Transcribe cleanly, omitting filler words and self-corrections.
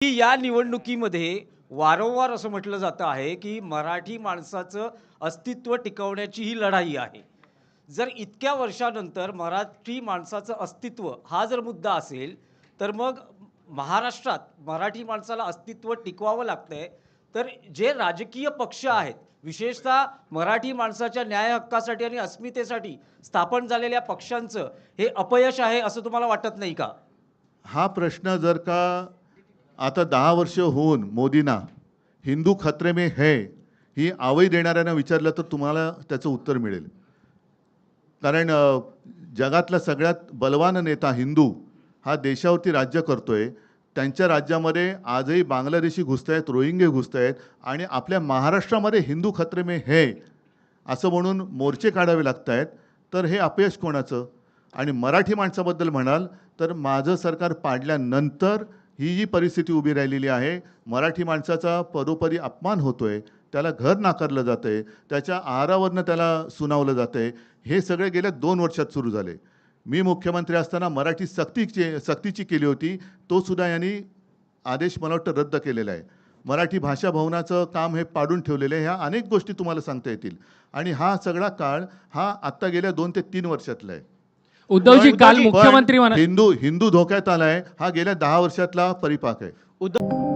की या निवडणुकीमध्ये वारंवार असं म्हटलं जातं आहे की मराठी माणसाचं अस्तित्व टिकवण्याची ही लढाई आहे. जर इतक्या वर्षानंतर मराठी माणसाचं अस्तित्व हा जर मुद्दा असेल, तर मग महाराष्ट्रात मराठी माणसाला अस्तित्व टिकवावं लागतंय. तर जे राजकीय पक्ष आहेत, विशेषतः मराठी माणसाच्या न्याय हक्कासाठी आणि अस्मितेसाठी स्थापन झालेल्या पक्षांचं हे अपयश आहे असं तुम्हाला वाटत नाही का? हा प्रश्न जर का आता 10 वर्ष होऊन मोदींना हिंदू खतरे में है ही आवई देणाऱ्यांना विचारलं तर तुम्हाला त्याचं उत्तर मिळेल. कारण जगातला सगळ्यात बलवान नेता हिंदू हा देशावरती राज्य करतोय. त्यांच्या राज्यामध्ये आजही बांगलादेशी घुसतायत, रोहिंगे घुसतायत आणि आपल्या महाराष्ट्रामध्ये हिंदू खतरे में है असं म्हणून मोर्चे काढावे लागत आहेत. तर हे अपयश कोणाचं? आणि मराठी माणसाबद्दल म्हणाल तर माझं सरकार पाडल्यानंतर ही जी परिस्थिती उभी राहिलेली आहे, मराठी माणसाचा परोपरी अपमान होतोय, त्याला घर नाकारलं जातंय, त्याच्या आहारावरनं त्याला सुनावलं जातंय. हे सगळे गेल्या 2 वर्षात सुरू झाले. मी मुख्यमंत्री असताना मराठी सक्तीची केली होती, तो सुद्धा यांनी आदेश मला वाटतं रद्द केलेला आहे. मराठी भाषा भवनाचं काम हे पाडून ठेवलेलं आहे. ह्या अनेक गोष्टी तुम्हाला सांगता येतील आणि हा सगळा काळ हा आत्ता गेल्या 2 ते 3 वर्षातला आहे. उद्धवजी काल उद्धवजी, मुख्यमंत्री म्हणा हिंदू धोक्यात आलाय हा गेल्या 10 वर्षातला परिपाक आहे. उद्धव